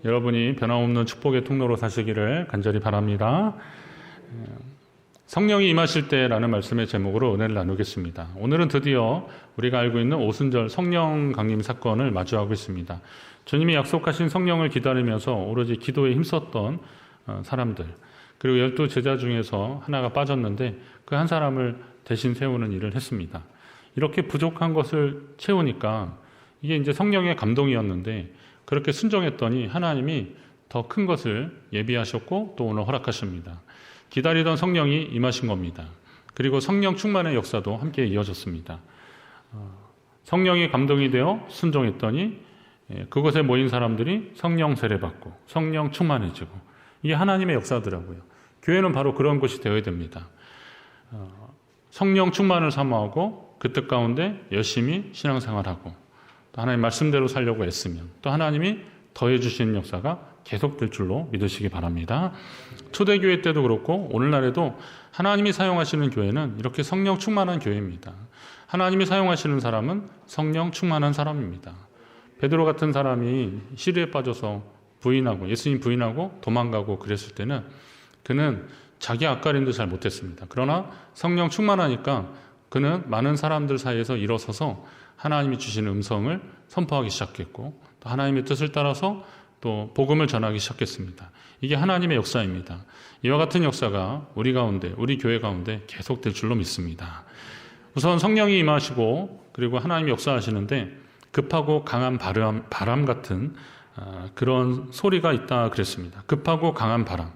여러분이 변함없는 축복의 통로로 사시기를 간절히 바랍니다. 성령이 임하실 때라는 말씀의 제목으로 은혜를 나누겠습니다. 오늘은 드디어 우리가 알고 있는 오순절 성령 강림 사건을 마주하고 있습니다. 주님이 약속하신 성령을 기다리면서 오로지 기도에 힘썼던 사람들, 그리고 12 제자 중에서 하나가 빠졌는데 그 한 사람을 대신 세우는 일을 했습니다. 이렇게 부족한 것을 채우니까 이게 이제 성령의 감동이었는데, 그렇게 순종했더니 하나님이 더 큰 것을 예비하셨고 또 오늘 허락하십니다. 기다리던 성령이 임하신 겁니다. 그리고 성령 충만의 역사도 함께 이어졌습니다. 성령이 감동이 되어 순종했더니 그곳에 모인 사람들이 성령 세례받고 성령 충만해지고, 이게 하나님의 역사더라고요. 교회는 바로 그런 곳이 되어야 됩니다. 성령 충만을 사모하고 그 뜻 가운데 열심히 신앙생활하고 또 하나님 말씀대로 살려고 애쓰면 또 하나님이 더해 주시는 역사가 계속될 줄로 믿으시기 바랍니다. 초대교회 때도 그렇고 오늘날에도 하나님이 사용하시는 교회는 이렇게 성령 충만한 교회입니다. 하나님이 사용하시는 사람은 성령 충만한 사람입니다. 베드로 같은 사람이 시리에 빠져서 예수님 부인하고 도망가고 그랬을 때는 그는 자기 앞가림도 잘 못했습니다. 그러나 성령 충만하니까 그는 많은 사람들 사이에서 일어서서 하나님이 주시는 음성을 선포하기 시작했고 또 하나님의 뜻을 따라서 또 복음을 전하기 시작했습니다. 이게 하나님의 역사입니다. 이와 같은 역사가 우리 가운데, 우리 교회 가운데 계속될 줄로 믿습니다. 우선 성령이 임하시고 그리고 하나님이 역사하시는데 급하고 강한 바람 같은 그런 소리가 있다 그랬습니다. 급하고 강한 바람.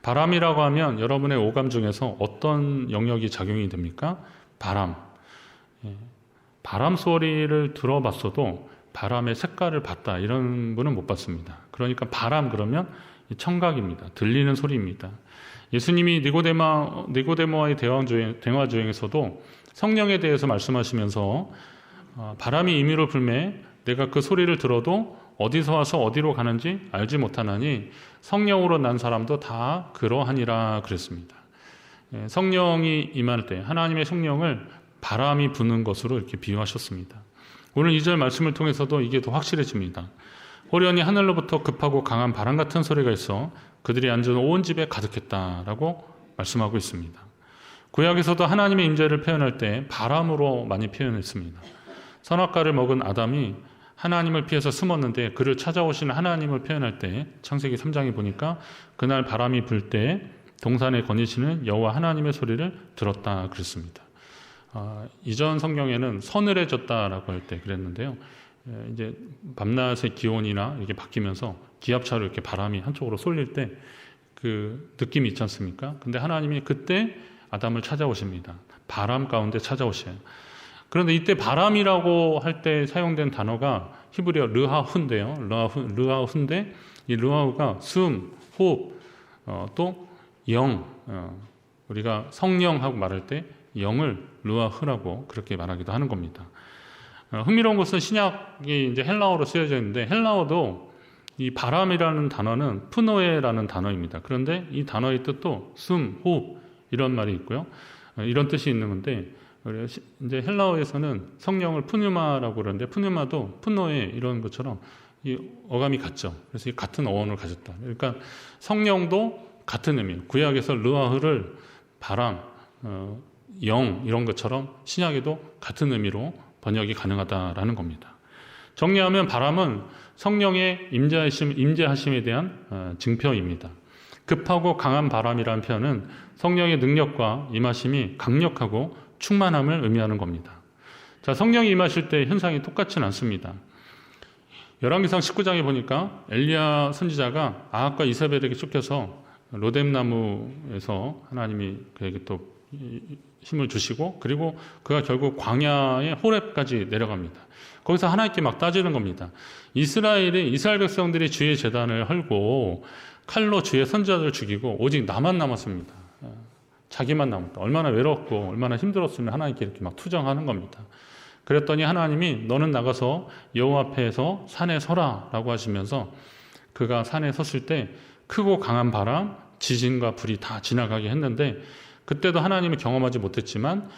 바람이라고 하면 여러분의 오감 중에서 어떤 영역이 작용이 됩니까? 바람. 바람 소리를 들어봤어도 바람의 색깔을 봤다, 이런 분은 못 봤습니다. 그러니까 바람 그러면 청각입니다. 들리는 소리입니다. 예수님이 니고데모와의 대화 중에서도 성령에 대해서 말씀하시면서 바람이 임의로 불매 내가 그 소리를 들어도 어디서 와서 어디로 가는지 알지 못하나니 성령으로 난 사람도 다 그러하니라 그랬습니다. 성령이 임할 때 하나님의 성령을 바람이 부는 것으로 이렇게 비유하셨습니다. 오늘 2절 말씀을 통해서도 이게 더 확실해집니다. 호련히 하늘로부터 급하고 강한 바람 같은 소리가 있어 그들이 앉은 온 집에 가득했다라고 말씀하고 있습니다. 구약에서도 하나님의 임재를 표현할 때 바람으로 많이 표현했습니다. 선악과를 먹은 아담이 하나님을 피해서 숨었는데 그를 찾아오시는 하나님을 표현할 때 창세기 3장에 보니까 그날 바람이 불 때 동산에 거니시는 여호와 하나님의 소리를 들었다 그랬습니다. 이전 성경에는 서늘해졌다라고 할 때 그랬는데요. 이제 밤낮의 기온이나 이렇게 바뀌면서 기압차로 이렇게 바람이 한쪽으로 쏠릴 때 그 느낌이 있지 않습니까? 근데 하나님이 그때 아담을 찾아오십니다. 바람 가운데 찾아오셔요. 그런데 이때 바람이라고 할 때 사용된 단어가 히브리어 르하후인데요. 르하후인데 이 르하후가 숨, 호흡, 또 영, 우리가 성령하고 말할 때 영을 르하흐라고 그렇게 말하기도 하는 겁니다. 흥미로운 것은 신약이 이제 헬라어로 쓰여져 있는데 헬라어도 이 바람이라는 단어는 푸노에라는 단어입니다. 그런데 이 단어의 뜻도 숨, 호흡 이런 말이 있고요. 이런 뜻이 있는 건데 이제 헬라어에서는 성령을 푸뉴마라고 그러는데 푸뉴마도 푸노에 이런 것처럼 이 어감이 같죠. 그래서 이 같은 어원을 가졌다. 그러니까 성령도 같은 의미. 구약에서 르하흐를 바람, 영 이런 것처럼 신약에도 같은 의미로 번역이 가능하다라는 겁니다. 정리하면 바람은 성령의 임재하심에 대한 증표입니다. 급하고 강한 바람이라는 표현은 성령의 능력과 임하심이 강력하고 충만함을 의미하는 겁니다. 자, 성령이 임하실 때 현상이 똑같지는 않습니다. 열왕기상 19장에 보니까 엘리야 선지자가 아합과 이세벨에게 쫓겨서 로뎀나무에서 하나님이 그에게 또 힘을 주시고 그리고 그가 결국 광야의 호렙까지 내려갑니다. 거기서 하나님께 막 따지는 겁니다. 이스라엘 백성들이 주의 제단을 헐고 칼로 주의 선지자들을 죽이고 오직 나만 남았습니다. 자기만 남았다. 얼마나 외롭고 얼마나 힘들었으면 하나님께 이렇게 막 투정하는 겁니다. 그랬더니 하나님이 너는 나가서 여호와 앞에서 산에 서라 라고 하시면서 그가 산에 섰을 때 크고 강한 바람, 지진과 불이 다 지나가게 했는데 그때도 하나님을 경험하지 못했지만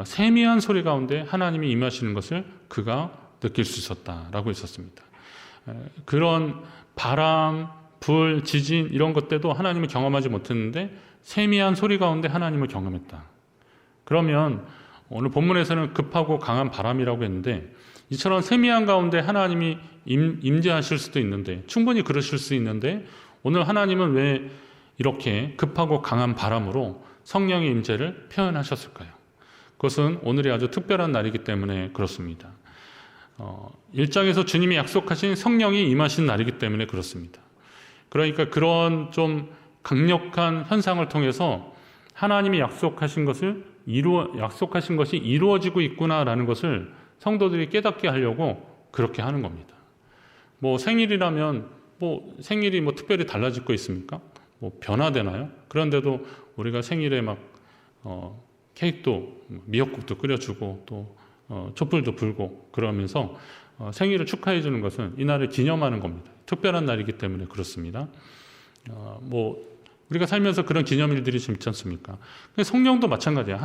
세미한 소리 가운데 하나님이 임하시는 것을 그가 느낄 수 있었다라고 있었습니다. 그런 바람, 불, 지진 이런 것 때도 하나님을 경험하지 못했는데 세미한 소리 가운데 하나님을 경험했다. 그러면 오늘 본문에서는 급하고 강한 바람이라고 했는데 이처럼 세미한 가운데 하나님이 임재하실 수도 있는데 충분히 그러실 수 있는데 오늘 하나님은 왜 이렇게 급하고 강한 바람으로 성령의 임재를 표현하셨을까요? 그것은 오늘이 아주 특별한 날이기 때문에 그렇습니다. 1장에서 주님이 약속하신 성령이 임하신 날이기 때문에 그렇습니다. 그러니까 그런 좀 강력한 현상을 통해서 하나님이 약속하신 것이 이루어지고 있구나라는 것을 성도들이 깨닫게 하려고 그렇게 하는 겁니다. 뭐 생일이라면 생일이 특별히 달라질 거 있습니까? 변화되나요? 그런데도 우리가 생일에 케이크도 미역국도 끓여주고 또 촛불도 불고 그러면서 생일을 축하해 주는 것은 이 날을 기념하는 겁니다. 특별한 날이기 때문에 그렇습니다. 우리가 살면서 그런 기념일들이 좀 있지 않습니까? 성령도 마찬가지예요.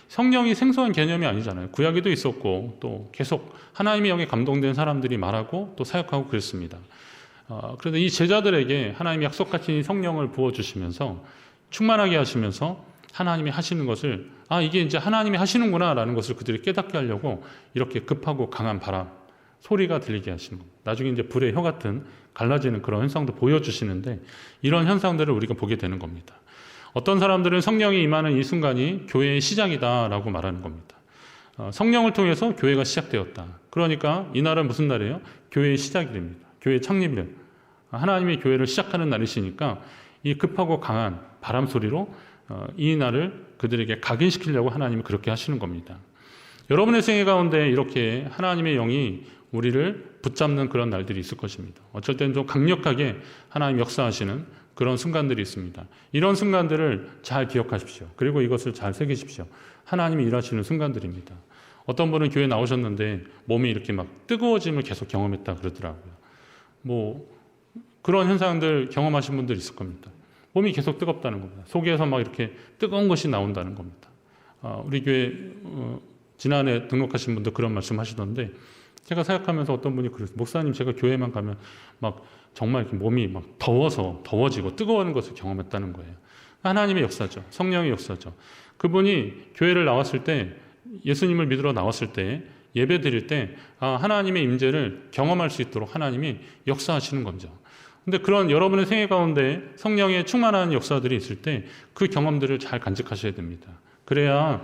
성령이 생소한 개념이 아니잖아요. 구약에도 있었고 또 계속 하나님의 영에 감동된 사람들이 말하고 또 사역하고 그랬습니다. 그래서 이 제자들에게 하나님이 약속하신 성령을 부어주시면서 충만하게 하시면서 하나님이 하시는 것을 이게 이제 하나님이 하시는구나 라는 것을 그들이 깨닫게 하려고 이렇게 급하고 강한 바람, 소리가 들리게 하시는 겁니다. 나중에 이제 불의 혀 같은 갈라지는 그런 현상도 보여주시는데 이런 현상들을 우리가 보게 되는 겁니다. 어떤 사람들은 성령이 임하는 이 순간이 교회의 시작이다라고 말하는 겁니다. 성령을 통해서 교회가 시작되었다. 그러니까 이날은 무슨 날이에요? 교회의 시작일입니다. 교회의 창립일. 하나님의 교회를 시작하는 날이시니까 이 급하고 강한 바람 소리로 이 날을 그들에게 각인시키려고 하나님이 그렇게 하시는 겁니다. 여러분의 생애 가운데 이렇게 하나님의 영이 우리를 붙잡는 그런 날들이 있을 것입니다. 어쩔 때는 좀 강력하게 하나님 역사하시는 그런 순간들이 있습니다. 이런 순간들을 잘 기억하십시오. 그리고 이것을 잘 새기십시오. 하나님이 일하시는 순간들입니다. 어떤 분은 교회 나오셨는데 몸이 이렇게 뜨거워짐을 계속 경험했다 그러더라고요. 그런 현상들 경험하신 분들 있을 겁니다. 몸이 계속 뜨겁다는 겁니다. 속에서 이렇게 뜨거운 것이 나온다는 겁니다. 우리 교회 지난해 등록하신 분도 그런 말씀 하시던데 제가 생각하면서 어떤 분이 그랬어요. 목사님, 제가 교회만 가면 정말 이렇게 몸이 더워지고 뜨거워하는 것을 경험했다는 거예요. 하나님의 역사죠. 성령의 역사죠. 그분이 교회를 나왔을 때 예수님을 믿으러 나왔을 때 예배 드릴 때 하나님의 임재를 경험할 수 있도록 하나님이 역사하시는 거죠. 근데 그런 여러분의 생애 가운데 성령의 충만한 역사들이 있을 때 그 경험들을 잘 간직하셔야 됩니다. 그래야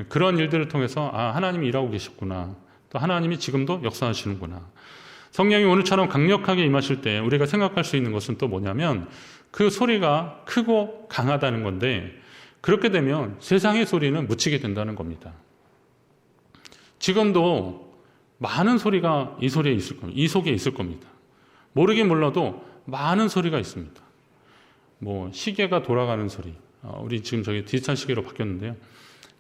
그런 일들을 통해서 하나님이 일하고 계셨구나. 또 하나님이 지금도 역사하시는구나. 성령이 오늘처럼 강력하게 임하실 때 우리가 생각할 수 있는 것은 또 뭐냐면 그 소리가 크고 강하다는 건데 그렇게 되면 세상의 소리는 묻히게 된다는 겁니다. 지금도 많은 소리가 이 소리에 있을 겁니다. 이 속에 있을 겁니다. 모르긴 몰라도 많은 소리가 있습니다. 시계가 돌아가는 소리. 우리 지금 디지털 시계로 바뀌었는데요.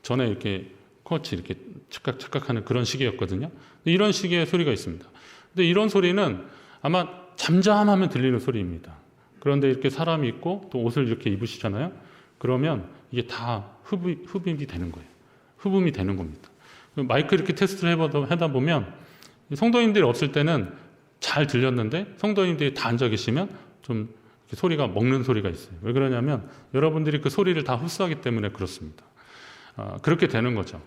전에 이렇게 쿼츠 이렇게 착각하는 그런 시계였거든요. 이런 시계의 소리가 있습니다. 근데 이런 소리는 아마 잠잠하면 들리는 소리입니다. 그런데 이렇게 사람이 있고 또 옷을 이렇게 입으시잖아요. 그러면 이게 다 흡입이 되는 거예요. 흡음이 되는 겁니다. 마이크 이렇게 테스트를 하다 보면 성도님들이 없을 때는 잘 들렸는데 성도님들이 다 앉아 계시면 좀 소리가 먹는 소리가 있어요. 왜 그러냐면 여러분들이 그 소리를 다 흡수하기 때문에 그렇습니다. 그렇게 되는 거죠.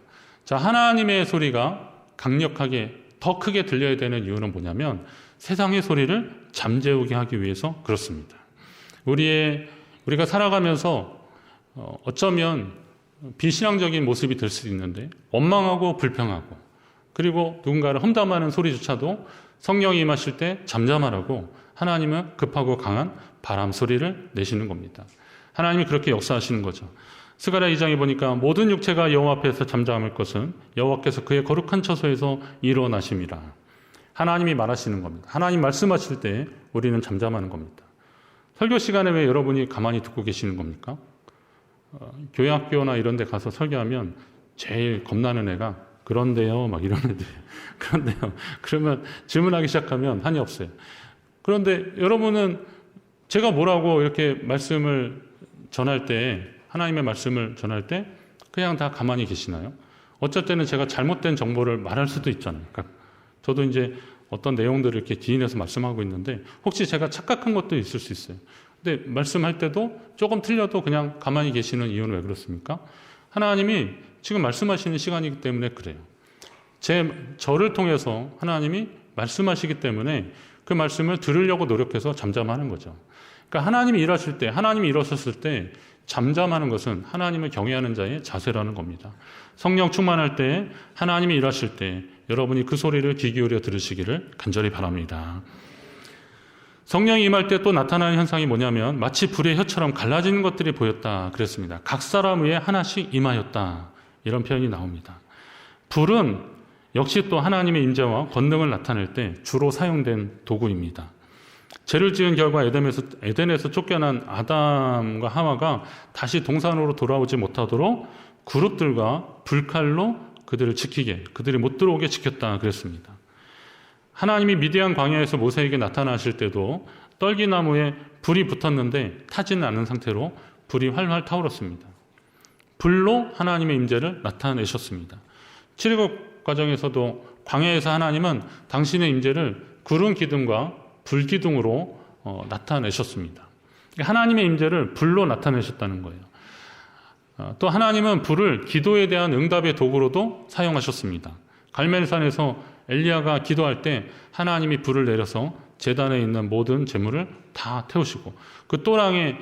자, 하나님의 소리가 강력하게 더 크게 들려야 되는 이유는 뭐냐면 세상의 소리를 잠재우게 하기 위해서 그렇습니다. 우리가 살아가면서 어쩌면 비신앙적인 모습이 될 수도 있는데 원망하고 불평하고 그리고 누군가를 험담하는 소리조차도 성령이 임하실 때 잠잠하라고 하나님은 급하고 강한 바람 소리를 내시는 겁니다. 하나님이 그렇게 역사하시는 거죠. 스가랴 2장에 보니까 모든 육체가 여호와 앞에서 잠잠할 것은 여호와께서 그의 거룩한 처소에서 일어나심이라. 하나님이 말하시는 겁니다. 하나님 말씀하실 때 우리는 잠잠하는 겁니다. 설교 시간에 왜 여러분이 가만히 듣고 계시는 겁니까? 교회 학교나 이런 데 가서 설교하면 제일 겁나는 애가 그런데요 이런 애들이에요. 그런데요. 그러면 질문하기 시작하면 한이 없어요. 그런데 여러분은 제가 뭐라고 이렇게 말씀을 전할 때 하나님의 말씀을 전할 때 그냥 다 가만히 계시나요? 어쩔 때는 제가 잘못된 정보를 말할 수도 있잖아요. 그러니까 저도 이제 어떤 내용들을 이렇게 기인해서 말씀하고 있는데 혹시 제가 착각한 것도 있을 수 있어요. 근데 말씀할 때도 조금 틀려도 그냥 가만히 계시는 이유는 왜 그렇습니까? 하나님이 지금 말씀하시는 시간이기 때문에 그래요. 저를 통해서 하나님이 말씀하시기 때문에 그 말씀을 들으려고 노력해서 잠잠하는 거죠. 그러니까 하나님이 일하실 때, 하나님이 일하셨을 때 잠잠하는 것은 하나님을 경외하는 자의 자세라는 겁니다. 성령 충만할 때, 하나님이 일하실 때 여러분이 그 소리를 귀 기울여 들으시기를 간절히 바랍니다. 성령이 임할 때 또 나타나는 현상이 뭐냐면 마치 불의 혀처럼 갈라지는 것들이 보였다 그랬습니다. 각 사람 위에 하나씩 임하였다. 이런 표현이 나옵니다. 불은 역시 또 하나님의 임재와 권능을 나타낼 때 주로 사용된 도구입니다. 죄를 지은 결과 에덴에서 쫓겨난 아담과 하와가 다시 동산으로 돌아오지 못하도록 그룹들과 불칼로 그들을 지키게, 그들이 못 들어오게 지켰다 그랬습니다. 하나님이 미디안 광야에서 모세에게 나타나실 때도 떨기나무에 불이 붙었는데 타지는 않는 상태로 불이 활활 타오렀습니다. 불로 하나님의 임재를 나타내셨습니다. 출애굽 과정에서도 광야에서 하나님은 당신의 임재를 구름 기둥과 불 기둥으로 나타내셨습니다. 하나님의 임재를 불로 나타내셨다는 거예요. 또 하나님은 불을 기도에 대한 응답의 도구로도 사용하셨습니다. 갈멜산에서 엘리야가 기도할 때 하나님이 불을 내려서 제단에 있는 모든 재물을 다 태우시고 그 또랑의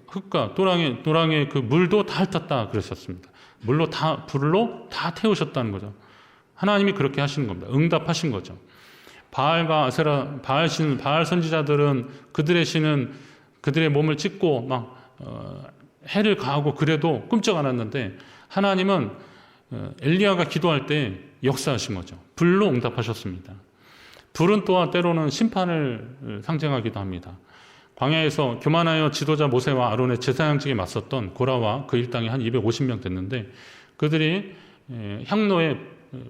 흙과 또랑의 그 물도 다 핥았다 그랬었습니다. 불로 다 태우셨다는 거죠. 하나님이 그렇게 하시는 겁니다. 응답하신 거죠. 바알과 아세라, 바알 선지자들은 그들의 신은 그들의 몸을 찢고 막 해를 가하고 그래도 끔찍 않았는데 하나님은 엘리야가 기도할 때 역사하신 거죠. 불로 응답하셨습니다. 불은 또한 때로는 심판을 상징하기도 합니다. 광야에서 교만하여 지도자 모세와 아론의 제사장직에 맞섰던 고라와 그 일당이 한 250명 됐는데 그들이 향로에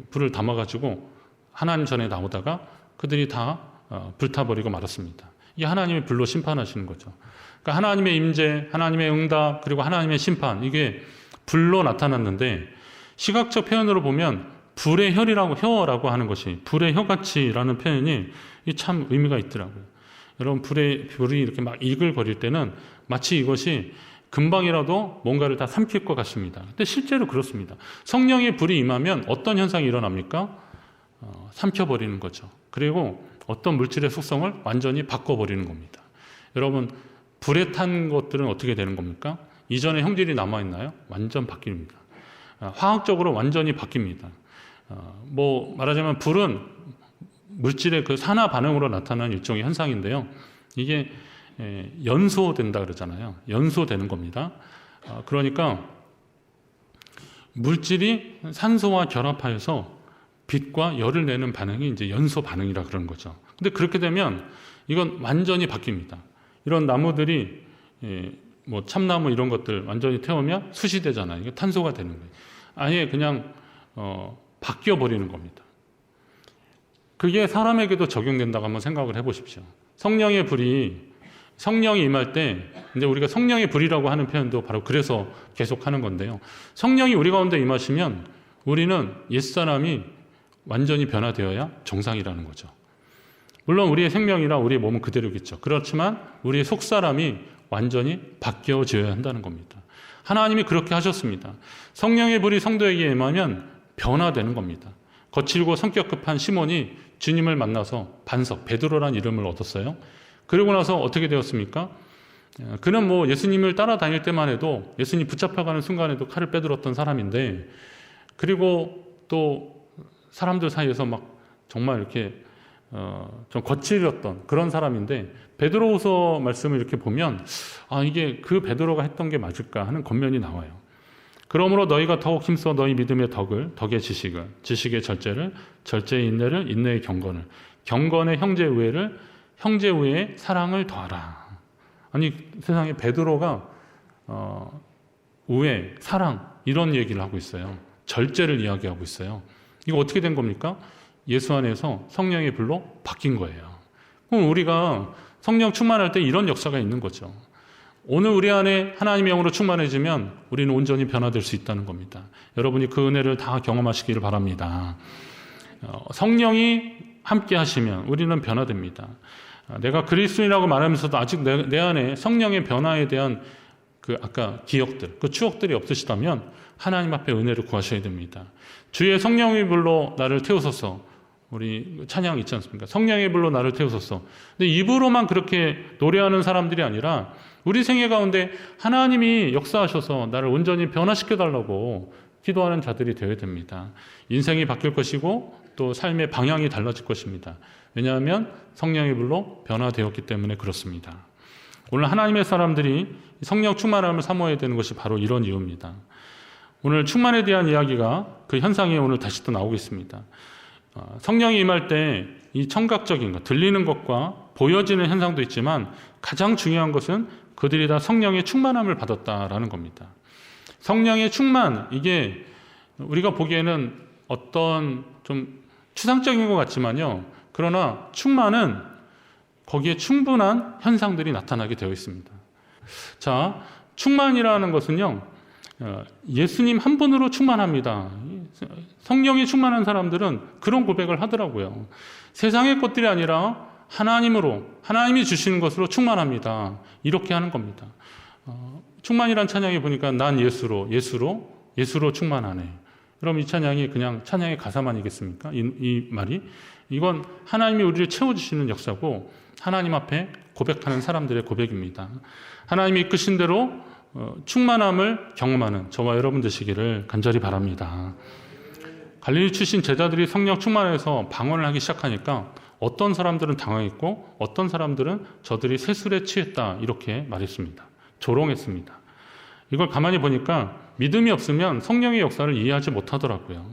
불을 담아가지고 하나님 전에 나오다가 그들이 다 불타버리고 말았습니다. 이게 하나님의 불로 심판하시는 거죠. 그러니까 하나님의 임재, 하나님의 응답, 그리고 하나님의 심판, 이게 불로 나타났는데 시각적 표현으로 보면 불의 혀라고 하는 것이 불의 혀같이라는 표현이 참 의미가 있더라고요. 여러분 불이 이렇게 막 이글거릴 때는 마치 이것이 금방이라도 뭔가를 다 삼킬 것 같습니다. 근데 실제로 그렇습니다. 성령의 불이 임하면 어떤 현상이 일어납니까? 삼켜버리는 거죠. 그리고 어떤 물질의 속성을 완전히 바꿔버리는 겁니다. 여러분 불에 탄 것들은 어떻게 되는 겁니까? 이전에 형질이 남아있나요? 완전 바뀝니다. 화학적으로 완전히 바뀝니다. 말하자면 불은 물질의 그 산화 반응으로 나타나는 일종의 현상인데요. 이게 연소된다 그러잖아요. 연소되는 겁니다. 그러니까 물질이 산소와 결합하여서 빛과 열을 내는 반응이 이제 연소 반응이라 그러는 거죠. 근데 그렇게 되면 이건 완전히 바뀝니다. 이런 나무들이 참나무 이런 것들 완전히 태우면 수시되잖아요. 이게 탄소가 되는 거예요. 아예 그냥 바뀌어 버리는 겁니다. 그게 사람에게도 적용된다고 한번 생각을 해보십시오. 성령이 임할 때 이제 우리가 성령의 불이라고 하는 표현도 바로 그래서 계속 하는 건데요. 성령이 우리 가운데 임하시면 우리는 옛사람이 완전히 변화되어야 정상이라는 거죠. 물론 우리의 생명이나 우리의 몸은 그대로겠죠. 그렇지만 우리의 속사람이 완전히 바뀌어져야 한다는 겁니다. 하나님이 그렇게 하셨습니다. 성령의 불이 성도에게 임하면 변화되는 겁니다. 거칠고 성격 급한 시몬이 주님을 만나서 반석, 베드로란 이름을 얻었어요. 그러고 나서 어떻게 되었습니까? 그는 예수님을 따라다닐 때만 해도 예수님 붙잡혀가는 순간에도 칼을 빼들었던 사람인데 그리고 또 사람들 사이에서 막 정말 이렇게 좀 거칠었던 그런 사람인데 베드로후서 말씀을 이렇게 보면 이게 그 베드로가 했던 게 맞을까 하는 권면이 나와요. 그러므로 너희가 더욱 힘써 너희 믿음의 덕의 지식을, 지식의 절제를, 절제의 인내를, 인내의 경건을, 경건의 형제 우애를, 형제 우애의 사랑을 더하라. 아니 세상에 베드로가 우애, 사랑 이런 얘기를 하고 있어요. 절제를 이야기하고 있어요. 이거 어떻게 된 겁니까? 예수 안에서 성령의 불로 바뀐 거예요. 그럼 우리가 성령 충만할 때 이런 역사가 있는 거죠. 오늘 우리 안에 하나님의 영으로 충만해지면 우리는 온전히 변화될 수 있다는 겁니다. 여러분이 그 은혜를 다 경험하시기를 바랍니다. 성령이 함께 하시면 우리는 변화됩니다. 내가 그리스도인이라고 말하면서도 아직 내 안에 성령의 변화에 대한 그 아까 기억들, 그 추억들이 없으시다면 하나님 앞에 은혜를 구하셔야 됩니다. 주의 성령의 불로 나를 태우소서. 우리 찬양 있지 않습니까? 성령의 불로 나를 태우소서. 근데 입으로만 그렇게 노래하는 사람들이 아니라 우리 생애 가운데 하나님이 역사하셔서 나를 온전히 변화시켜 달라고 기도하는 자들이 되어야 됩니다. 인생이 바뀔 것이고 또 삶의 방향이 달라질 것입니다. 왜냐하면 성령의 불로 변화되었기 때문에 그렇습니다. 오늘 하나님의 사람들이 성령 충만함을 사모해야 되는 것이 바로 이런 이유입니다. 오늘 충만에 대한 이야기가 그 현상이 오늘 다시 또 나오고 있습니다. 성령이 임할 때 이 청각적인 것, 들리는 것과 보여지는 현상도 있지만 가장 중요한 것은 그들이 다 성령의 충만함을 받았다라는 겁니다. 성령의 충만, 이게 우리가 보기에는 어떤 좀 추상적인 것 같지만요. 그러나 충만은 거기에 충분한 현상들이 나타나게 되어 있습니다. 자, 충만이라는 것은요, 예수님 한 분으로 충만합니다. 성령이 충만한 사람들은 그런 고백을 하더라고요. 세상의 것들이 아니라 하나님으로, 하나님이 주시는 것으로 충만합니다. 이렇게 하는 겁니다. 충만이란 찬양에 보니까 난 예수로 충만하네. 그럼 이 찬양이 그냥 찬양의 가사만이겠습니까? 이 말이? 이건 하나님이 우리를 채워주시는 역사고 하나님 앞에 고백하는 사람들의 고백입니다. 하나님이 이끄신 대로 충만함을 경험하는 저와 여러분 되시기를 간절히 바랍니다. 갈릴리 출신 제자들이 성령 충만해서 방언을 하기 시작하니까 어떤 사람들은 당황했고 어떤 사람들은 저들이 세술에 취했다 이렇게 말했습니다. 조롱했습니다. 이걸 가만히 보니까 믿음이 없으면 성령의 역사를 이해하지 못하더라고요.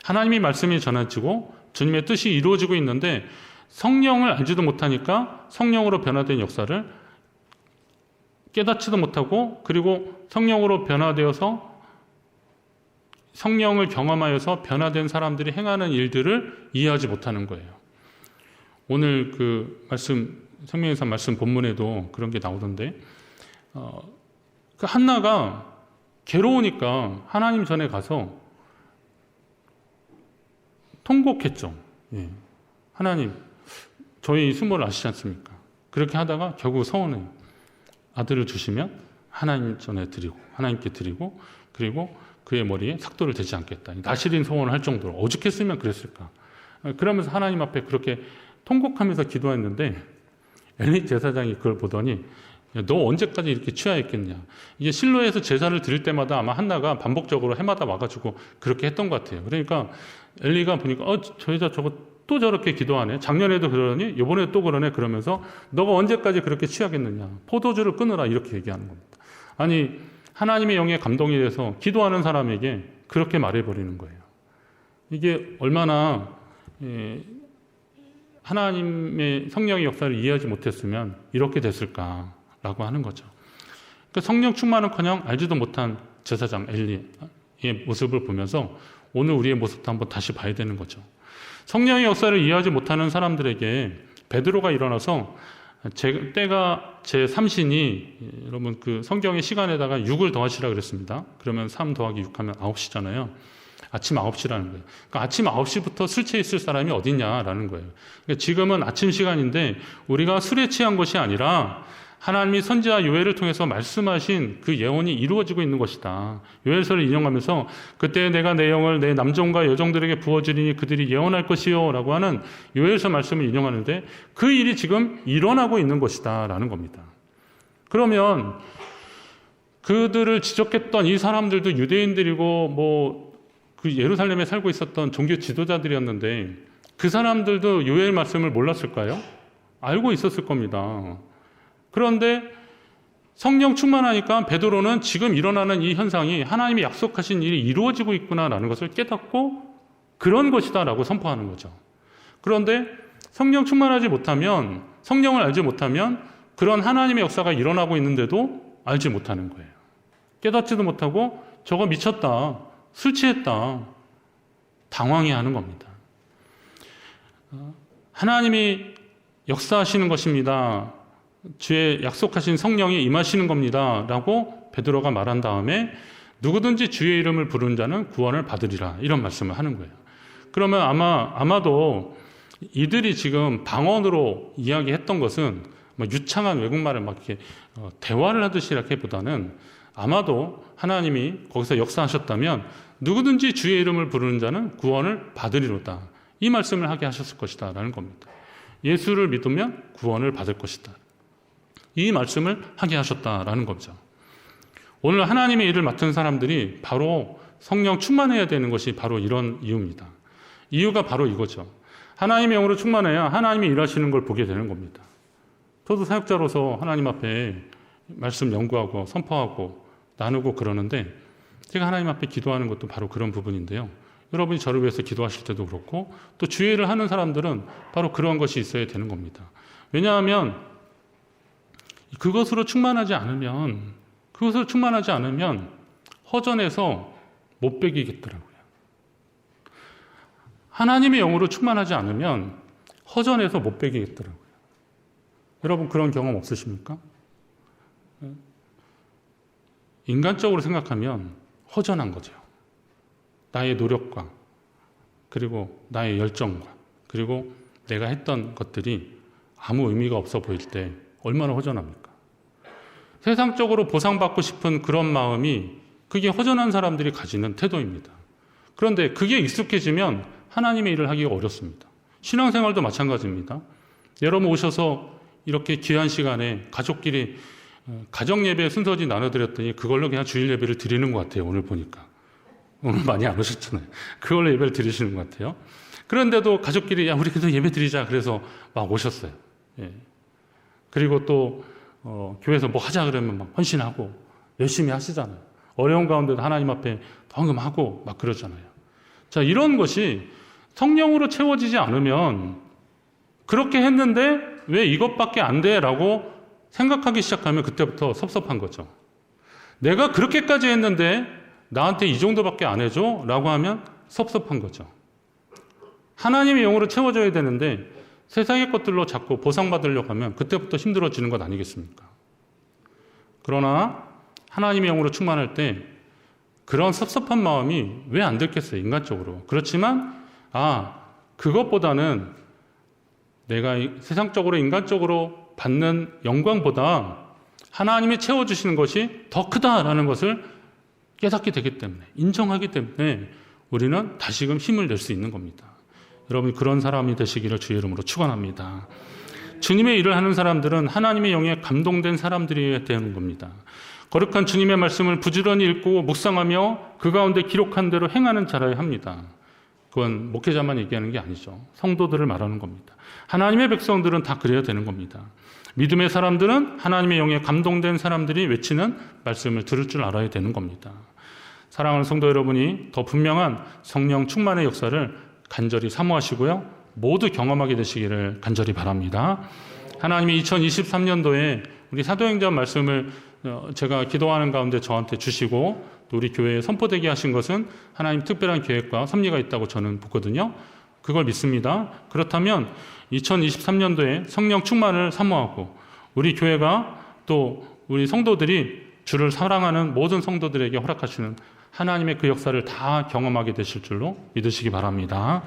하나님의 말씀이 전해지고 주님의 뜻이 이루어지고 있는데 성령을 알지도 못하니까 성령으로 변화된 역사를 깨닫지도 못하고 그리고 성령으로 변화되어서 성령을 경험하여서 변화된 사람들이 행하는 일들을 이해하지 못하는 거예요. 오늘 그 말씀, 생명의 산 말씀 본문에도 그런 게 나오던데 그 한나가 괴로우니까 하나님 전에 가서 통곡했죠. 예. 하나님, 저희 수모를 아시지 않습니까? 그렇게 하다가 결국 서원해요. 아들을 주시면 하나님 전에 드리고 하나님께 드리고 그리고 그의 머리에 삭도를 대지 않겠다. 나시린 소원을 할 정도로 오죽했으면 그랬을까. 그러면서 하나님 앞에 그렇게 통곡하면서 기도했는데 엘리 제사장이 그걸 보더니 너 언제까지 이렇게 취하였겠냐. 이게 실로에서 제사를 드릴 때마다 아마 한나가 반복적으로 해마다 와가지고 그렇게 했던 것 같아요. 그러니까 엘리가 보니까 저 여자 저거 또 저렇게 기도하네. 작년에도 그러더니 이번에도 또 그러네. 그러면서 너가 언제까지 그렇게 취하겠느냐. 포도주를 끊으라 이렇게 얘기하는 겁니다. 아니 하나님의 영에 감동이 돼서 기도하는 사람에게 그렇게 말해버리는 거예요. 이게 얼마나 하나님의 성령의 역사를 이해하지 못했으면 이렇게 됐을까라고 하는 거죠. 그러니까 성령 충만은커녕 알지도 못한 제사장 엘리의 모습을 보면서 오늘 우리의 모습도 한번 다시 봐야 되는 거죠. 성령의 역사를 이해하지 못하는 사람들에게 베드로가 일어나서 때가 제 3신이 여러분 그 성경의 시간에다가 6을 더하시라 그랬습니다. 그러면 3 더하기 6 하면 9시잖아요. 아침 9시라는 거예요. 그러니까 아침 9시부터 술 취해 있을 사람이 어딨냐라는 거예요. 그러니까 지금은 아침 시간인데 우리가 술에 취한 것이 아니라 하나님이 선지자 요엘을 통해서 말씀하신 그 예언이 이루어지고 있는 것이다. 요엘서를 인용하면서 그때 내가 내 영을 내 남종과 여종들에게 부어주리니 그들이 예언할 것이요 라고 하는 요엘서 말씀을 인용하는데 그 일이 지금 일어나고 있는 것이다 라는 겁니다. 그러면 그들을 지적했던 이 사람들도 유대인들이고 그 예루살렘에 살고 있었던 종교 지도자들이었는데 그 사람들도 요엘 말씀을 몰랐을까요? 알고 있었을 겁니다. 그런데 성령 충만하니까 베드로는 지금 일어나는 이 현상이 하나님이 약속하신 일이 이루어지고 있구나라는 것을 깨닫고 그런 것이다라고 선포하는 거죠. 그런데 성령 충만하지 못하면 성령을 알지 못하면 그런 하나님의 역사가 일어나고 있는데도 알지 못하는 거예요. 깨닫지도 못하고 저거 미쳤다, 술 취했다, 당황해하는 겁니다. 하나님이 역사하시는 것입니다. 주의 약속하신 성령이 임하시는 겁니다 라고 베드로가 말한 다음에 누구든지 주의 이름을 부르는 자는 구원을 받으리라 이런 말씀을 하는 거예요. 그러면 아마도 이들이 지금 방언으로 이야기했던 것은 유창한 외국말을 막 이렇게 대화를 하듯이 이렇게보다는 아마도 하나님이 거기서 역사하셨다면 누구든지 주의 이름을 부르는 자는 구원을 받으리로다. 이 말씀을 하게 하셨을 것이다 라는 겁니다. 예수를 믿으면 구원을 받을 것이다. 이 말씀을 하게 하셨다라는 거죠. 오늘 하나님의 일을 맡은 사람들이 바로 성령 충만해야 되는 것이 바로 이런 이유입니다. 이유가 바로 이거죠. 하나님의 영으로 충만해야 하나님이 일하시는 걸 보게 되는 겁니다. 저도 사역자로서 하나님 앞에 말씀 연구하고 선포하고 나누고 그러는데 제가 하나님 앞에 기도하는 것도 바로 그런 부분인데요. 여러분이 저를 위해서 기도하실 때도 그렇고 또 주의 일을 하는 사람들은 바로 그런 것이 있어야 되는 겁니다. 왜냐하면 그것으로 충만하지 않으면 허전해서 못 배기겠더라고요. 하나님의 영으로 충만하지 않으면 허전해서 못 배기겠더라고요. 여러분 그런 경험 없으십니까? 인간적으로 생각하면 허전한 거죠. 나의 노력과 그리고 나의 열정과 그리고 내가 했던 것들이 아무 의미가 없어 보일 때 얼마나 허전합니까? 세상적으로 보상받고 싶은 그런 마음이 그게 허전한 사람들이 가지는 태도입니다. 그런데 그게 익숙해지면 하나님의 일을 하기가 어렵습니다. 신앙생활도 마찬가지입니다. 여러분 오셔서 이렇게 귀한 시간에 가족끼리 가정예배 순서지 나눠드렸더니 그걸로 그냥 주일 예배를 드리는 것 같아요. 오늘 보니까. 오늘 많이 안 오셨잖아요. 그걸로 예배를 드리시는 것 같아요. 그런데도 가족끼리 야 우리 그래도 예배 드리자 그래서 막 오셨어요. 예. 그리고 또 교회에서 뭐 하자 그러면 막 헌신하고 열심히 하시잖아요. 어려운 가운데도 하나님 앞에 헌금하고 막 그러잖아요. 자, 이런 것이 성령으로 채워지지 않으면 그렇게 했는데 왜 이것밖에 안 돼? 라고 생각하기 시작하면 그때부터 섭섭한 거죠. 내가 그렇게까지 했는데 나한테 이 정도밖에 안 해줘? 라고 하면 섭섭한 거죠. 하나님의 영으로 채워져야 되는데 세상의 것들로 자꾸 보상받으려고 하면 그때부터 힘들어지는 것 아니겠습니까? 그러나 하나님의 영으로 충만할 때 그런 섭섭한 마음이 왜 안 들겠어요, 인간적으로. 그렇지만 그것보다는 내가 세상적으로 인간적으로 받는 영광보다 하나님이 채워주시는 것이 더 크다라는 것을 깨닫게 되기 때문에, 인정하기 때문에 우리는 다시금 힘을 낼 수 있는 겁니다. 여러분 그런 사람이 되시기를 주의 이름으로 축원합니다. 주님의 일을 하는 사람들은 하나님의 영에 감동된 사람들이 되는 겁니다. 거룩한 주님의 말씀을 부지런히 읽고 묵상하며 그 가운데 기록한 대로 행하는 자라야 합니다. 그건 목회자만 얘기하는 게 아니죠. 성도들을 말하는 겁니다. 하나님의 백성들은 다 그래야 되는 겁니다. 믿음의 사람들은 하나님의 영에 감동된 사람들이 외치는 말씀을 들을 줄 알아야 되는 겁니다. 사랑하는 성도 여러분이 더 분명한 성령 충만의 역사를 간절히 사모하시고요. 모두 경험하게 되시기를 간절히 바랍니다. 하나님이 2023년도에 우리 사도행전 말씀을 제가 기도하는 가운데 저한테 주시고 또 우리 교회에 선포되게 하신 것은 하나님 특별한 계획과 섭리가 있다고 저는 보거든요. 그걸 믿습니다. 그렇다면 2023년도에 성령 충만을 사모하고 우리 교회가 또 우리 성도들이 주를 사랑하는 모든 성도들에게 허락하시는 하나님의 그 역사를 다 경험하게 되실 줄로 믿으시기 바랍니다.